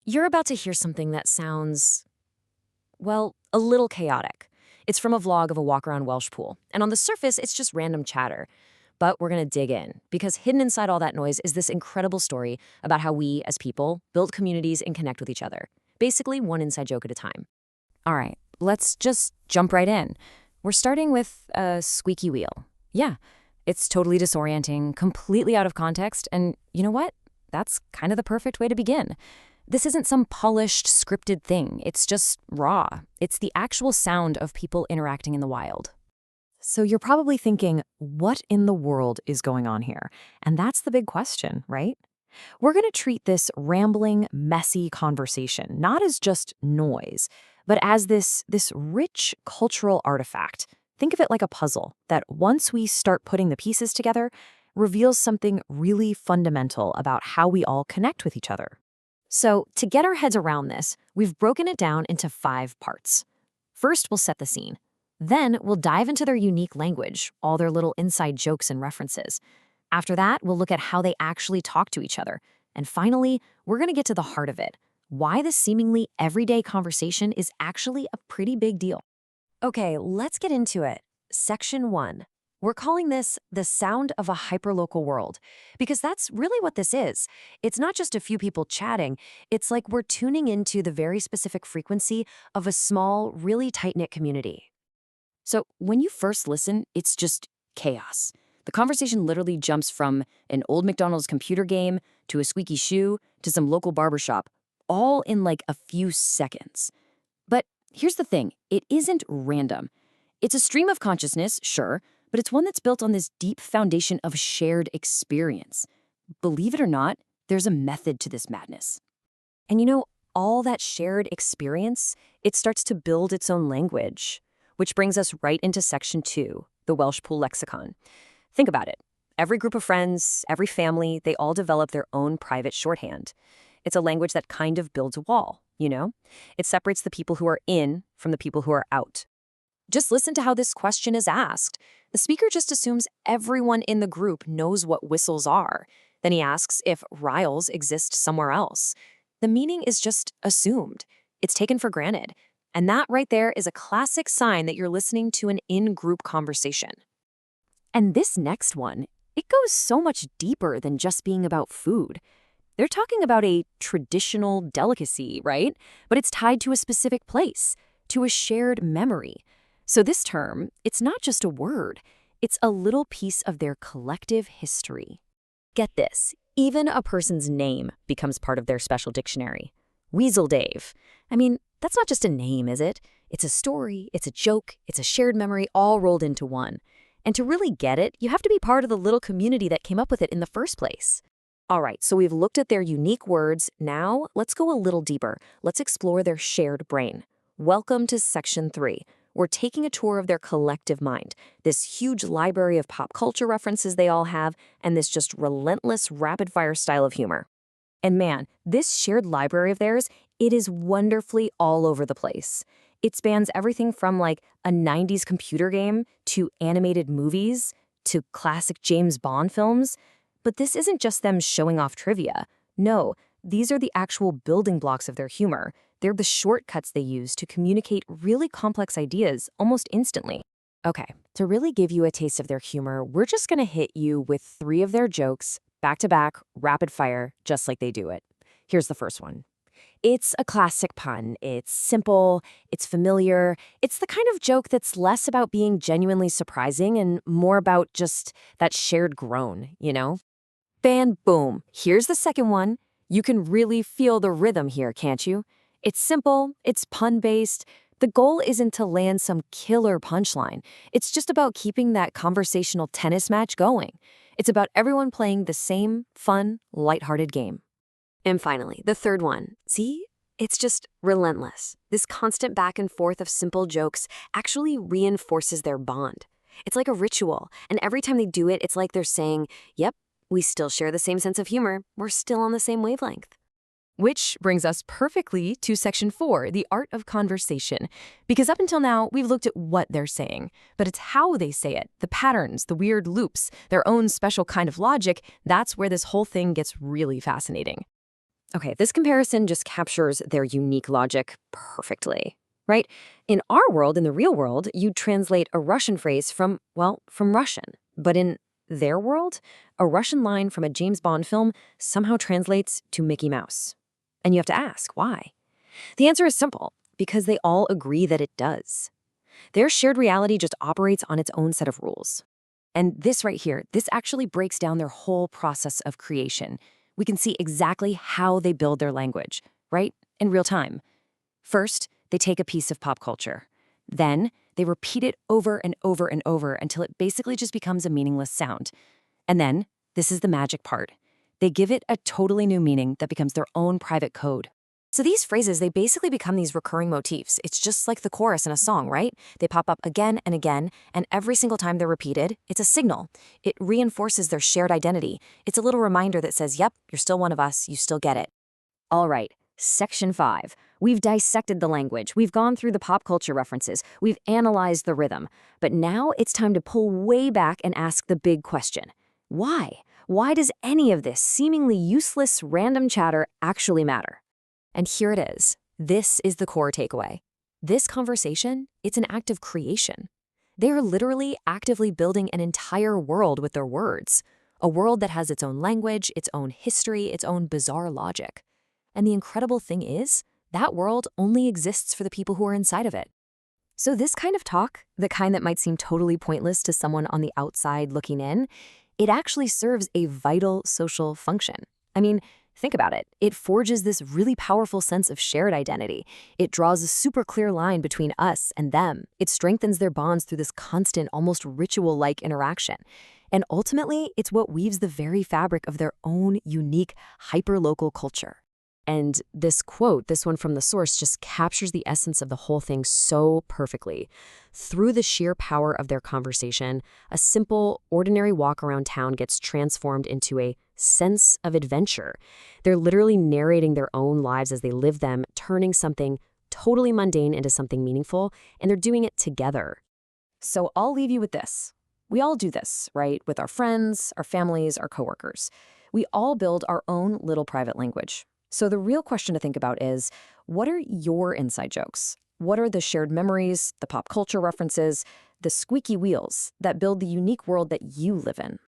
You're about to hear something that sounds, well, a little chaotic. It's from a vlog of a walk around Welshpool, and on the surface, it's just random chatter. But we're going to dig in, because hidden inside all that noise is this incredible story about how we, as people, build communities and connect with each other. Basically, one inside joke at a time. All right, let's just jump right in. We're starting with a squeaky wheel. Yeah, it's totally disorienting, completely out of context, and you know what? That's kind of the perfect way to begin. This isn't some polished, scripted thing. It's just raw. It's the actual sound of people interacting in the wild. So you're probably thinking, what in the world is going on here? And that's the big question, right? We're going to treat this rambling, messy conversation not as just noise, but as this rich cultural artifact. Think of it like a puzzle that once we start putting the pieces together, reveals something really fundamental about how we all connect with each other. So, to get our heads around this, we've broken it down into 5 parts. First, we'll set the scene. Then, we'll dive into their unique language, all their little inside jokes and references. After that, we'll look at how they actually talk to each other. And finally, we're going to get to the heart of it, why this seemingly everyday conversation is actually a pretty big deal. Okay, let's get into it. Section 1. We're calling this the sound of a hyperlocal world, because that's really what this is. It's not just a few people chatting. It's like we're tuning into the very specific frequency of a small, really tight-knit community. So when you first listen, it's just chaos. The conversation literally jumps from an old McDonald's computer game to a squeaky shoe to some local barbershop, all in like a few seconds. But here's the thing, it isn't random. It's a stream of consciousness, sure, but it's one that's built on this deep foundation of shared experience. Believe it or not, there's a method to this madness. And you know, all that shared experience, it starts to build its own language, which brings us right into Section 2, the Welshpool lexicon. Think about it. Every group of friends, every family, they all develop their own private shorthand. It's a language that kind of builds a wall, you know? It separates the people who are in from the people who are out. Just listen to how this question is asked. The speaker just assumes everyone in the group knows what whistles are. Then he asks if riles exist somewhere else. The meaning is just assumed. It's taken for granted. And that right there is a classic sign that you're listening to an in-group conversation. And this next one, it goes so much deeper than just being about food. They're talking about a traditional delicacy, right? But it's tied to a specific place, to a shared memory. So this term, it's not just a word, it's a little piece of their collective history. Get this, even a person's name becomes part of their special dictionary. Weasel Dave. I mean, that's not just a name, is it? It's a story, it's a joke, it's a shared memory all rolled into one. And to really get it, you have to be part of the little community that came up with it in the first place. All right, so we've looked at their unique words. Now, let's go a little deeper. Let's explore their shared brain. Welcome to Section 3. We're taking a tour of their collective mind, this huge library of pop culture references they all have, and this just relentless, rapid-fire style of humor. And man, this shared library of theirs, it is wonderfully all over the place. It spans everything from like a 90s computer game to animated movies to classic James Bond films. But this isn't just them showing off trivia. No, these are the actual building blocks of their humor. They're the shortcuts they use to communicate really complex ideas almost instantly. Okay, to really give you a taste of their humor, we're just gonna hit you with 3 of their jokes, back to back, rapid fire, just like they do it. Here's the first one. It's a classic pun. It's simple, it's familiar. It's the kind of joke that's less about being genuinely surprising and more about just that shared groan, you know? Bam, boom. Here's the second one. You can really feel the rhythm here, can't you? It's simple, it's pun-based. The goal isn't to land some killer punchline. It's just about keeping that conversational tennis match going. It's about everyone playing the same fun, lighthearted game. And finally, the third one. See? It's just relentless. This constant back and forth of simple jokes actually reinforces their bond. It's like a ritual, and every time they do it, it's like they're saying, yep, we still share the same sense of humor. We're still on the same wavelength. Which brings us perfectly to Section 4, the art of conversation. Because up until now, we've looked at what they're saying, but it's how they say it, the patterns, the weird loops, their own special kind of logic. That's where this whole thing gets really fascinating. Okay, this comparison just captures their unique logic perfectly, right? In our world, in the real world, you translate a Russian phrase from, well, from Russian. But in their world, a Russian line from a James Bond film somehow translates to Mickey Mouse. And you have to ask, why? The answer is simple, because they all agree that it does. Their shared reality just operates on its own set of rules. And this right here, this actually breaks down their whole process of creation. We can see exactly how they build their language, right? In real time. First, they take a piece of pop culture. Then, they repeat it over and over and over until it basically just becomes a meaningless sound. And then, this is the magic part. They give it a totally new meaning that becomes their own private code. So these phrases, they basically become these recurring motifs. It's just like the chorus in a song, right? They pop up again and again, and every single time they're repeated, it's a signal. It reinforces their shared identity. It's a little reminder that says, yep, you're still one of us, you still get it. All right, Section 5. We've dissected the language, we've gone through the pop culture references, we've analyzed the rhythm. But now it's time to pull way back and ask the big question. Why? Why does any of this seemingly useless random chatter actually matter? And here it is. This is the core takeaway. This conversation, it's an act of creation. They are literally actively building an entire world with their words, a world that has its own language, its own history, its own bizarre logic. And the incredible thing is, that world only exists for the people who are inside of it. So this kind of talk, the kind that might seem totally pointless to someone on the outside looking in, it actually serves a vital social function. I mean, think about it. It forges this really powerful sense of shared identity. It draws a super clear line between us and them. It strengthens their bonds through this constant, almost ritual-like interaction. And ultimately, it's what weaves the very fabric of their own unique, hyper-local culture. And this quote, this one from the source, just captures the essence of the whole thing so perfectly. Through the sheer power of their conversation, a simple, ordinary walk around town gets transformed into a sense of adventure. They're literally narrating their own lives as they live them, turning something totally mundane into something meaningful, and they're doing it together. So I'll leave you with this. We all do this, right? With our friends, our families, our coworkers. We all build our own little private language. So the real question to think about is, what are your inside jokes? What are the shared memories, the pop culture references, the squeaky wheels that build the unique world that you live in?